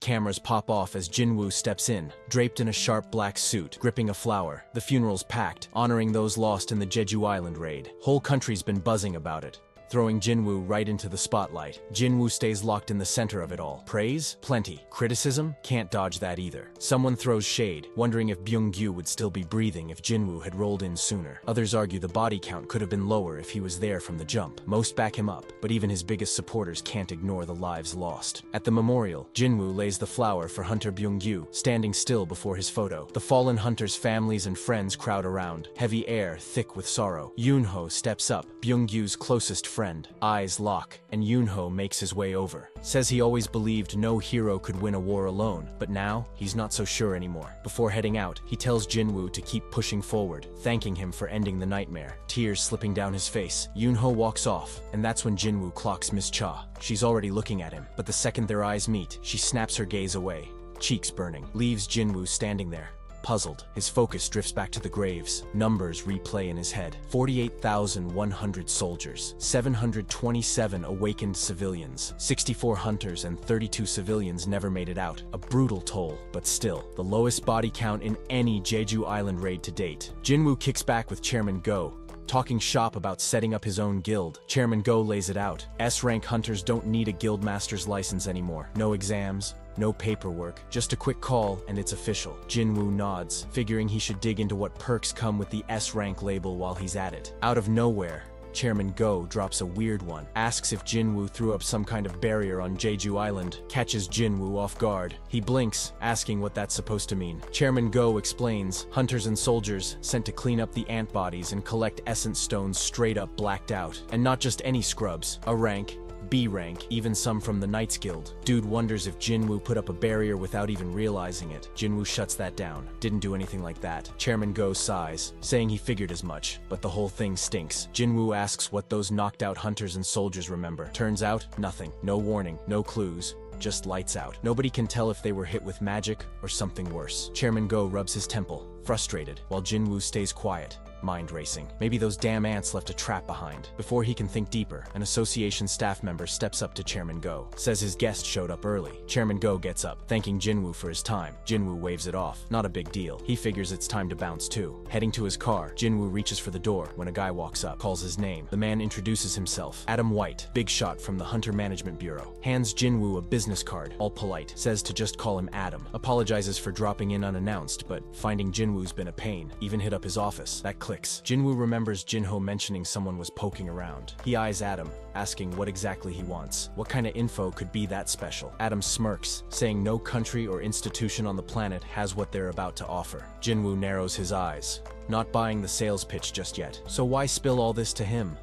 Cameras pop off as Jin-Woo steps in, draped in a sharp black suit, gripping a flower. The funeral's packed, honoring those lost in the Jeju Island raid. Whole country's been buzzing about it, throwing Jin-Woo right into the spotlight. Jin-Woo stays locked in the center of it all. Praise? Plenty. Criticism? Can't dodge that either. Someone throws shade, wondering if Byung-gyu would still be breathing if Jin-Woo had rolled in sooner. Others argue the body count could have been lower if he was there from the jump. Most back him up, but even his biggest supporters can't ignore the lives lost. At the memorial, Jin-Woo lays the flower for Hunter Byung-gyu, standing still before his photo. The fallen hunter's families and friends crowd around, heavy air thick with sorrow. Yoon-ho steps up, Byung-gyu's closest friend. Eyes lock, and Yoon-ho makes his way over. Says he always believed no hero could win a war alone, but now he's not so sure anymore. Before heading out, he tells Jin-Woo to keep pushing forward, thanking him for ending the nightmare. Tears slipping down his face, Yoon-ho walks off, and that's when Jin-Woo clocks Miss Cha. She's already looking at him, but the second their eyes meet, she snaps her gaze away, cheeks burning, leaves Jin-Woo standing there. Puzzled, his focus drifts back to the graves. Numbers replay in his head. 48,100 soldiers, 727 awakened civilians, 64 hunters and 32 civilians never made it out. A brutal toll, but still, the lowest body count in any Jeju Island raid to date. Jin-Woo kicks back with Chairman Go, talking shop about setting up his own guild. Chairman Go lays it out. S-rank hunters don't need a guildmaster's license anymore. No exams, no paperwork, just a quick call and it's official. Jin-Woo nods, figuring he should dig into what perks come with the S-rank label while he's at it. Out of nowhere, Chairman Go drops a weird one, asks if Jin-Woo threw up some kind of barrier on Jeju Island, catches Jin-Woo off guard. He blinks, asking what that's supposed to mean. Chairman Go explains, hunters and soldiers sent to clean up the ant bodies and collect essence stones straight up blacked out. And not just any scrubs, a rank, B rank, even some from the Knights Guild. Dude wonders if Jin-Woo put up a barrier without even realizing it. Jin-Woo shuts that down. Didn't do anything like that. Chairman Go sighs, saying he figured as much, but the whole thing stinks. Jin-Woo asks what those knocked out hunters and soldiers remember. Turns out, nothing. No warning, no clues. Just lights out. Nobody can tell if they were hit with magic or something worse. Chairman Go rubs his temple, frustrated, while Jin-Woo stays quiet, mind racing. Maybe those damn ants left a trap behind. Before he can think deeper, an association staff member steps up to Chairman Go, says his guest showed up early. Chairman Go gets up, thanking Jin-Woo for his time. Jin-Woo waves it off. Not a big deal. He figures it's time to bounce too. Heading to his car, Jin-Woo reaches for the door when a guy walks up, calls his name. The man introduces himself. Adam White, big shot from the Hunter Management Bureau. Hands Jin-Woo a business card, all polite. Says to just call him Adam. Apologizes for dropping in unannounced, but finding Jin-Woo's been a pain. Even hit up his office. That clicks. Jin-Woo remembers Jin-Ho mentioning someone was poking around. He eyes Adam, asking what exactly he wants. What kind of info could be that special? Adam smirks, saying no country or institution on the planet has what they're about to offer. Jin-Woo narrows his eyes, not buying the sales pitch just yet. So why spill all this to him?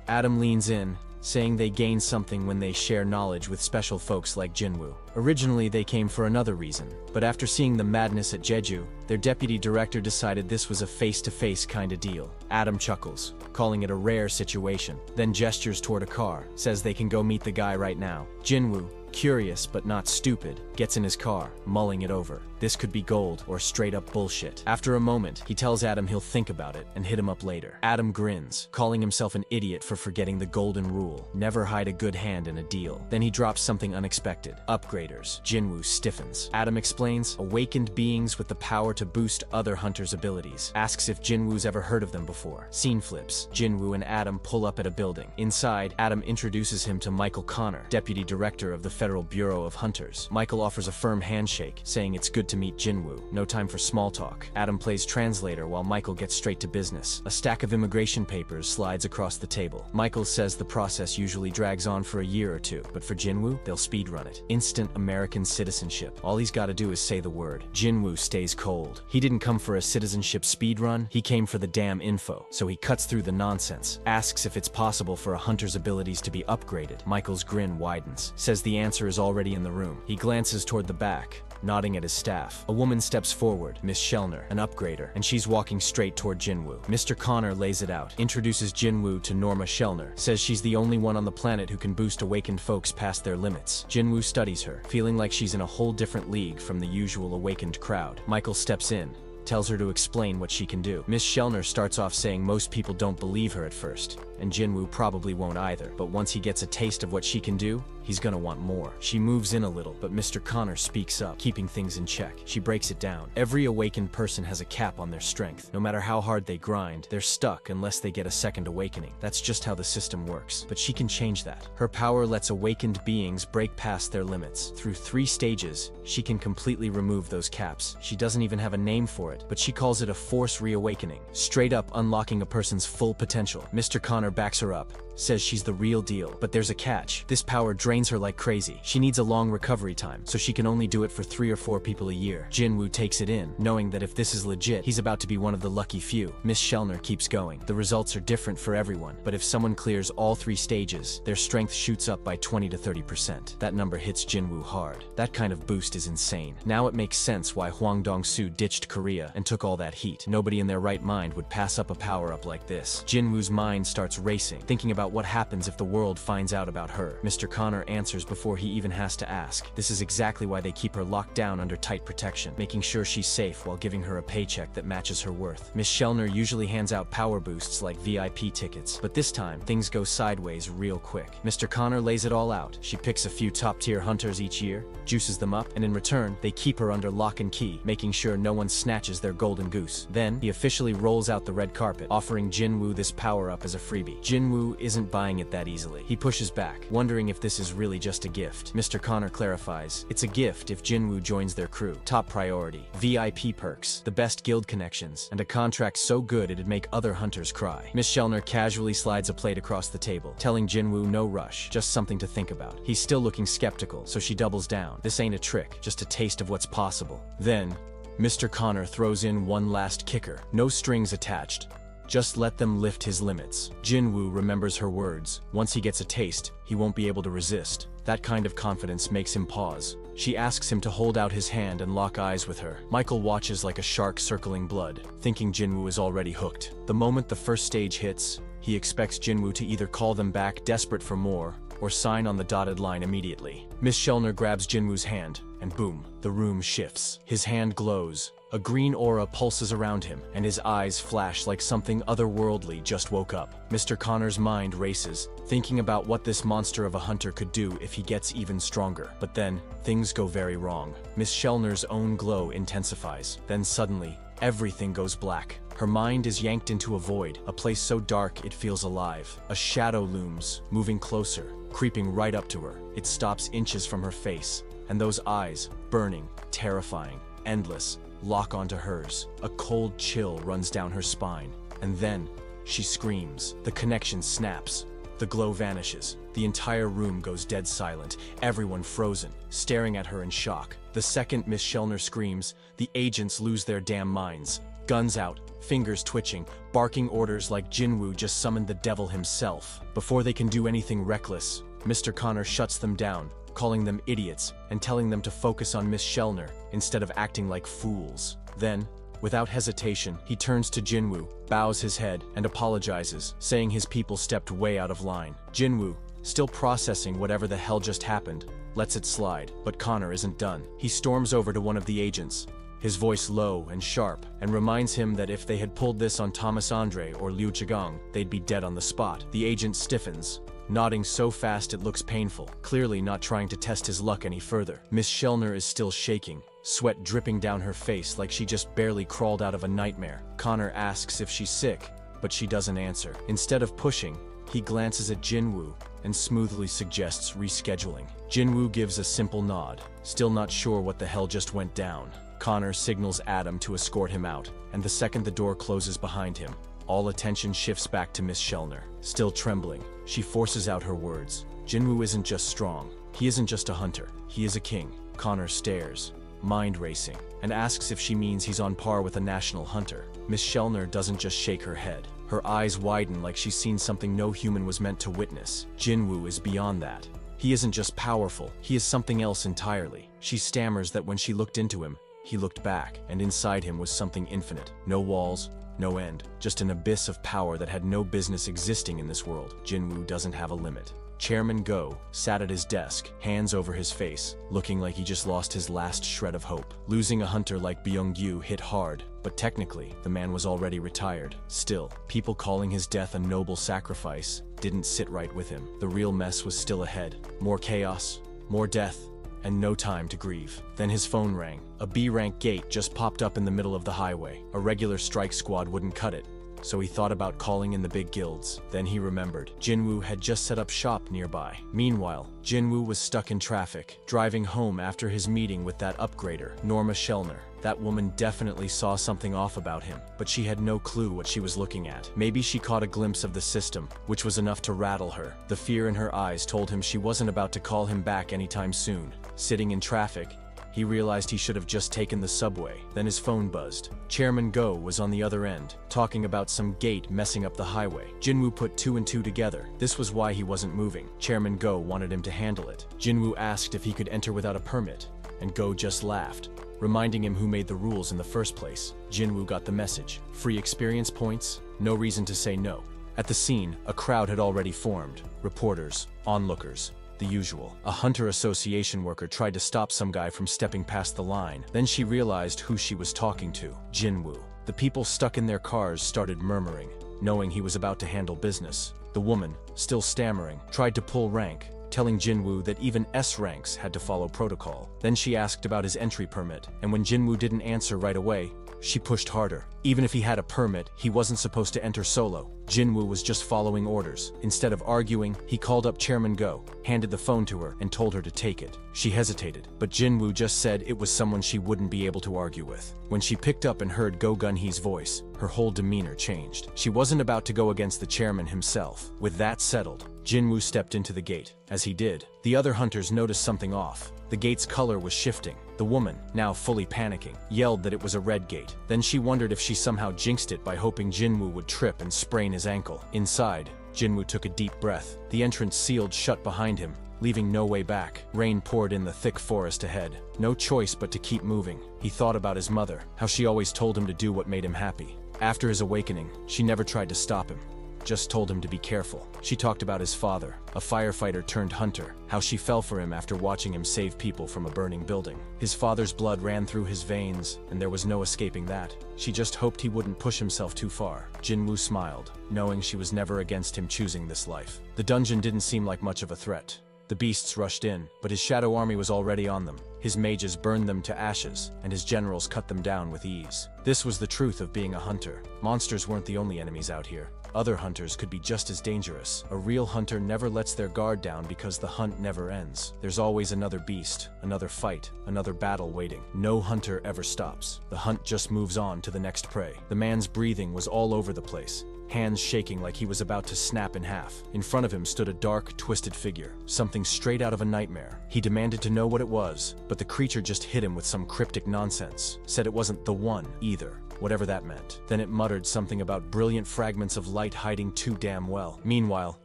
Adam leans in, saying they gain something when they share knowledge with special folks like Jin-Woo. Originally, they came for another reason, but after seeing the madness at Jeju, their deputy director decided this was a face-to-face kind of deal. Adam chuckles, calling it a rare situation, then gestures toward a car, says they can go meet the guy right now. Jin-Woo, curious but not stupid, gets in his car, mulling it over. This could be gold or straight up bullshit. After a moment, he tells Adam he'll think about it and hit him up later. Adam grins, calling himself an idiot for forgetting the golden rule. Never hide a good hand in a deal. Then he drops something unexpected. Upgraders. Jin-Woo stiffens. Adam explains, awakened beings with the power to boost other hunters' abilities. Asks if Jin-Woo's ever heard of them before. Scene flips. Jin-Woo and Adam pull up at a building. Inside, Adam introduces him to Michael Connor, deputy director of the Federal Bureau of Hunters. Michael offers a firm handshake, saying it's good to meet Jin-Woo. No time for small talk. Adam plays translator while Michael gets straight to business. A stack of immigration papers slides across the table. Michael says the process usually drags on for a year or two, but for Jin-Woo, they'll speed run it. Instant American citizenship. All he's got to do is say the word. Jin-Woo stays cold. He didn't come for a citizenship speed run, he came for the damn info. So he cuts through the nonsense, asks if it's possible for a hunter's abilities to be upgraded. Michael's grin widens, says the answer is already in the room. He glances toward the back, nodding at his staff. A woman steps forward, Miss Shellner, an upgrader, and she's walking straight toward Jin-Woo. Mr. Connor lays it out, introduces Jin-Woo to Norma Shellner, says she's the only one on the planet who can boost awakened folks past their limits. Jin-Woo studies her, feeling like she's in a whole different league from the usual awakened crowd. Michael steps in, tells her to explain what she can do. Miss Shellner starts off saying most people don't believe her at first, and Jin-Woo probably won't either, but once he gets a taste of what she can do, he's gonna want more. She moves in a little, but Mr. Connor speaks up, keeping things in check. She breaks it down. Every awakened person has a cap on their strength. No matter how hard they grind, they're stuck unless they get a second awakening. That's just how the system works. But she can change that. Her power lets awakened beings break past their limits. Through 3 stages, she can completely remove those caps. She doesn't even have a name for it, but she calls it a force reawakening, straight up unlocking a person's full potential. Mr. Connor backs her up, says she's the real deal, but there's a catch. This power drains her like crazy. She needs a long recovery time, so she can only do it for 3 or 4 people a year. Jin-Woo takes it in, knowing that if this is legit, he's about to be one of the lucky few. Miss Shellner keeps going. The results are different for everyone, but if someone clears all 3 stages, their strength shoots up by 20 to 30%. That number hits Jin-Woo hard. That kind of boost is insane. Now it makes sense why Hwang Dong-soo ditched Korea and took all that heat. Nobody in their right mind would pass up a power-up like this. Jin-Woo's mind starts racing, thinking about what happens if the world finds out about her. Mr. Connor answers before he even has to ask. This is exactly why they keep her locked down under tight protection, making sure she's safe while giving her a paycheck that matches her worth. Miss Shellner usually hands out power boosts like VIP tickets, but this time, things go sideways real quick. Mr. Connor lays it all out. She picks a few top-tier hunters each year, juices them up, and in return, they keep her under lock and key, making sure no one snatches their golden goose. Then, he officially rolls out the red carpet, offering Jin-Woo this power-up as a freebie. Jin-Woo isn't buying it that easily. He pushes back, wondering if this is really just a gift. Mr. Connor clarifies, it's a gift if Jin-Woo joins their crew. Top priority, VIP perks, the best guild connections, and a contract so good it'd make other hunters cry. Miss Shellner casually slides a plate across the table, telling Jin-Woo no rush, just something to think about. He's still looking skeptical, so she doubles down. This ain't a trick, just a taste of what's possible. Then, Mr. Connor throws in one last kicker. No strings attached. Just let them lift his limits. Jin-Woo remembers her words. Once he gets a taste, he won't be able to resist. That kind of confidence makes him pause. She asks him to hold out his hand and lock eyes with her. Michael watches like a shark circling blood, thinking Jin-Woo is already hooked. The moment the first stage hits, he expects Jin-Woo to either call them back desperate for more, or sign on the dotted line immediately. Miss Shellner grabs Jin-Woo's hand, and boom, the room shifts. His hand glows. A green aura pulses around him, and his eyes flash like something otherworldly just woke up. Mr. Connor's mind races, thinking about what this monster of a hunter could do if he gets even stronger. But then, things go very wrong. Miss Shellner's own glow intensifies. Then suddenly, everything goes black. Her mind is yanked into a void, a place so dark it feels alive. A shadow looms, moving closer, creeping right up to her. It stops inches from her face, and those eyes, burning, terrifying, endless, lock onto hers. A cold chill runs down her spine, and then she screams. The connection snaps. The glow vanishes. The entire room goes dead silent, everyone frozen, staring at her in shock. The second Miss Shellner screams, the agents lose their damn minds. Guns out, fingers twitching, barking orders like Jin-Woo just summoned the devil himself. Before they can do anything reckless, Mr. Connor shuts them down, calling them idiots and telling them to focus on Miss Shellner instead of acting like fools. Then, without hesitation, he turns to Jin-Woo, bows his head, and apologizes, saying his people stepped way out of line. Jin-Woo, still processing whatever the hell just happened, lets it slide, but Connor isn't done. He storms over to one of the agents, his voice low and sharp, and reminds him that if they had pulled this on Thomas Andre or Liu Zhigang, they'd be dead on the spot. The agent stiffens, nodding so fast it looks painful, clearly not trying to test his luck any further. Miss Shellner is still shaking, sweat dripping down her face like she just barely crawled out of a nightmare. Connor asks if she's sick, but she doesn't answer. Instead of pushing, he glances at Jin-Woo and smoothly suggests rescheduling. Jin-Woo gives a simple nod, still not sure what the hell just went down. Connor signals Adam to escort him out, and the second the door closes behind him, all attention shifts back to Miss Shellner. Still trembling, she forces out her words. Jin-Woo isn't just strong. He isn't just a hunter. He is a king. Connor stares, mind racing, and asks if she means he's on par with a national hunter. Miss Shellner doesn't just shake her head. Her eyes widen like she's seen something no human was meant to witness. Jin-Woo is beyond that. He isn't just powerful, he is something else entirely. She stammers that when she looked into him, he looked back, and inside him was something infinite. No walls, no end, just an abyss of power that had no business existing in this world. Jin-Woo doesn't have a limit. Chairman Go sat at his desk, hands over his face, looking like he just lost his last shred of hope. Losing a hunter like Byung-gyu hit hard, but technically, the man was already retired. Still, people calling his death a noble sacrifice didn't sit right with him. The real mess was still ahead. More chaos, more death, and no time to grieve. Then his phone rang. A B-rank gate just popped up in the middle of the highway. A regular strike squad wouldn't cut it, so he thought about calling in the big guilds. Then he remembered. Jin-Woo had just set up shop nearby. Meanwhile, Jin-Woo was stuck in traffic, driving home after his meeting with that upgrader, Norma Shellner. That woman definitely saw something off about him, but she had no clue what she was looking at. Maybe she caught a glimpse of the system, which was enough to rattle her. The fear in her eyes told him she wasn't about to call him back anytime soon. Sitting in traffic, he realized he should have just taken the subway. Then his phone buzzed. Chairman Go was on the other end, talking about some gate messing up the highway. Jin-Woo put two and two together. This was why he wasn't moving. Chairman Go wanted him to handle it. Jin-Woo asked if he could enter without a permit, and Go just laughed, reminding him who made the rules in the first place. Jin-Woo got the message. Free experience points, no reason to say no. At the scene, a crowd had already formed. Reporters, onlookers, the usual. A hunter association worker tried to stop some guy from stepping past the line. Then she realized who she was talking to. Jin-Woo. The people stuck in their cars started murmuring, knowing he was about to handle business. The woman, still stammering, tried to pull rank, telling Jin-Woo that even S ranks had to follow protocol. Then she asked about his entry permit, and when Jin-Woo didn't answer right away, she pushed harder. Even if he had a permit, he wasn't supposed to enter solo. Jin-Woo was just following orders. Instead of arguing, he called up Chairman Go, handed the phone to her, and told her to take it. She hesitated, but Jin-Woo just said it was someone she wouldn't be able to argue with. When she picked up and heard Go Gun-hee's voice, her whole demeanor changed. She wasn't about to go against the chairman himself. With that settled, Jin-Woo stepped into the gate. As he did, the other hunters noticed something off. The gate's color was shifting. The woman, now fully panicking, yelled that it was a red gate. Then she wondered if she somehow jinxed it by hoping Jin-Woo would trip and sprain his ankle. Inside, Jin-Woo took a deep breath. The entrance sealed shut behind him, leaving no way back. Rain poured in the thick forest ahead. No choice but to keep moving. He thought about his mother, how she always told him to do what made him happy. After his awakening, she never tried to stop him, just told him to be careful. She talked about his father, a firefighter turned hunter, how she fell for him after watching him save people from a burning building. His father's blood ran through his veins, and there was no escaping that. She just hoped he wouldn't push himself too far. Jin-Woo smiled, knowing she was never against him choosing this life. The dungeon didn't seem like much of a threat. The beasts rushed in, but his shadow army was already on them. His mages burned them to ashes, and his generals cut them down with ease. This was the truth of being a hunter. Monsters weren't the only enemies out here. Other hunters could be just as dangerous. A real hunter never lets their guard down because the hunt never ends. There's always another beast, another fight, another battle waiting. No hunter ever stops. The hunt just moves on to the next prey. The man's breathing was all over the place, hands shaking like he was about to snap in half. In front of him stood a dark, twisted figure, something straight out of a nightmare. He demanded to know what it was, but the creature just hit him with some cryptic nonsense. Said it wasn't the one, either, whatever that meant. Then it muttered something about brilliant fragments of light hiding too damn well. Meanwhile,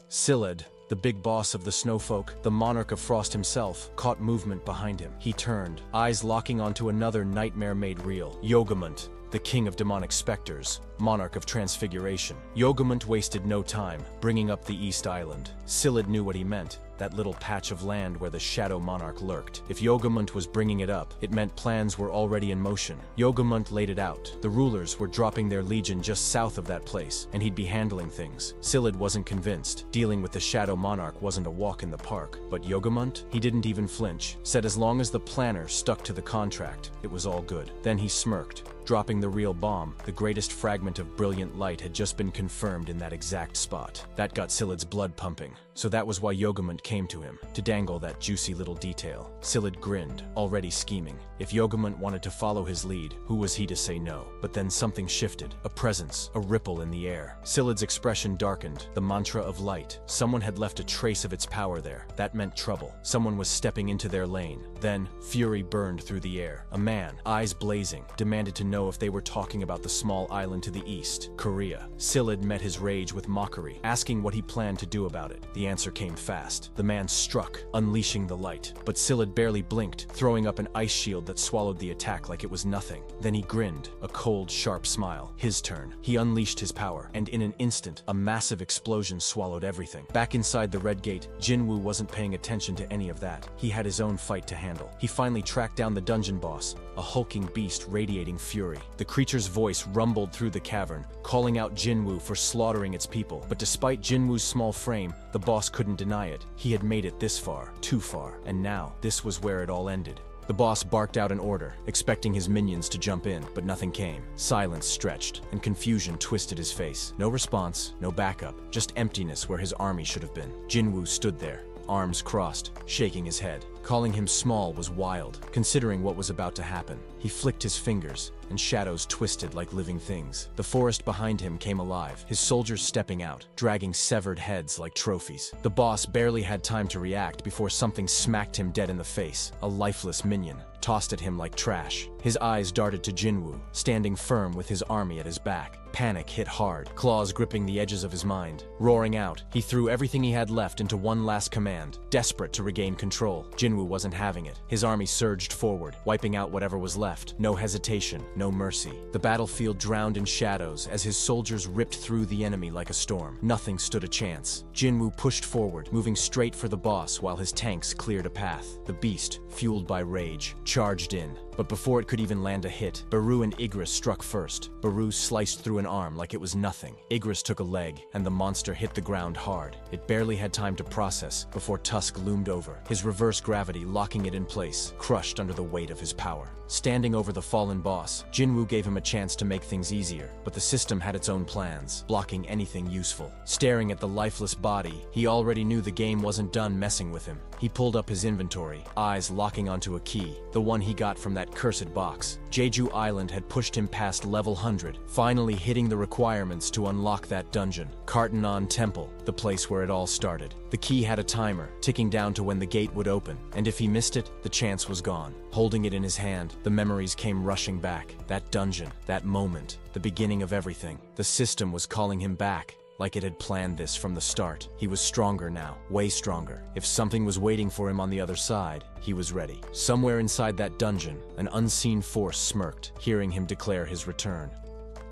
Siled, the big boss of the snowfolk, the monarch of frost himself, caught movement behind him. He turned, eyes locking onto another nightmare made real. Yogamont, the king of demonic specters, monarch of transfiguration. Yogamont wasted no time, bringing up the East Island. Siled knew what he meant, that little patch of land where the shadow monarch lurked. If Yogamont was bringing it up, it meant plans were already in motion. Yogamont laid it out. The rulers were dropping their legion just south of that place, and he'd be handling things. Siled wasn't convinced. Dealing with the shadow monarch wasn't a walk in the park. But Yogamont? He didn't even flinch. Said as long as the planner stuck to the contract, it was all good. Then he smirked, dropping the real bomb. The greatest fragment of brilliant light had just been confirmed in that exact spot. That got Siled's blood pumping. So that was why Yogamont came to him, to dangle that juicy little detail. Siled grinned, already scheming. If Yogamont wanted to follow his lead, who was he to say no? But then something shifted. A presence, a ripple in the air. Siled's expression darkened. The mantra of light. Someone had left a trace of its power there. That meant trouble. Someone was stepping into their lane. Then, fury burned through the air. A man, eyes blazing, demanded to know know if they were talking about the small island to the east, Korea. Sillid met his rage with mockery, asking what he planned to do about it. The answer came fast. The man struck, unleashing the light. But Sillid barely blinked, throwing up an ice shield that swallowed the attack like it was nothing. Then he grinned, a cold, sharp smile. His turn. He unleashed his power, and in an instant, a massive explosion swallowed everything. Back inside the Red Gate, Jin-Woo wasn't paying attention to any of that. He had his own fight to handle. He finally tracked down the dungeon boss, a hulking beast radiating fury. The creature's voice rumbled through the cavern, calling out Jin-Woo for slaughtering its people. But despite Jin-Woo's small frame, the boss couldn't deny it. He had made it this far, too far, and now, this was where it all ended. The boss barked out an order, expecting his minions to jump in, but nothing came. Silence stretched, and confusion twisted his face. No response, no backup, just emptiness where his army should have been. Jin-Woo stood there, arms crossed, shaking his head. Calling him small was wild, considering what was about to happen. He flicked his fingers, and shadows twisted like living things. The forest behind him came alive, his soldiers stepping out, dragging severed heads like trophies. The boss barely had time to react before something smacked him dead in the face. A lifeless minion, tossed at him like trash. His eyes darted to Jin-Woo, standing firm with his army at his back. Panic hit hard, claws gripping the edges of his mind. Roaring out, he threw everything he had left into one last command, desperate to regain control. Jin-Woo wasn't having it. His army surged forward, wiping out whatever was left. No hesitation, no mercy. The battlefield drowned in shadows as his soldiers ripped through the enemy like a storm. Nothing stood a chance. Jin-Woo pushed forward, moving straight for the boss while his tanks cleared a path. The beast, fueled by rage, charged in. But before it could even land a hit, Baru and Igris struck first. Baru sliced through an arm like it was nothing. Igris took a leg, and the monster hit the ground hard. It barely had time to process before Tusk loomed over, his reverse gravity locking it in place, crushed under the weight of his power. Standing over the fallen boss, Jin-Woo gave him a chance to make things easier, but the system had its own plans, blocking anything useful. Staring at the lifeless body, he already knew the game wasn't done messing with him. He pulled up his inventory, eyes locking onto a key, the one he got from that cursed box. Jeju Island had pushed him past level 100, finally hitting the requirements to unlock that dungeon. Kartanon Temple, the place where it all started. The key had a timer, ticking down to when the gate would open, and if he missed it, the chance was gone. Holding it in his hand, the memories came rushing back. That dungeon, that moment, the beginning of everything. The system was calling him back. Like it had planned this from the start. He was stronger now, way stronger. If something was waiting for him on the other side, he was ready. Somewhere inside that dungeon, an unseen force smirked, hearing him declare his return.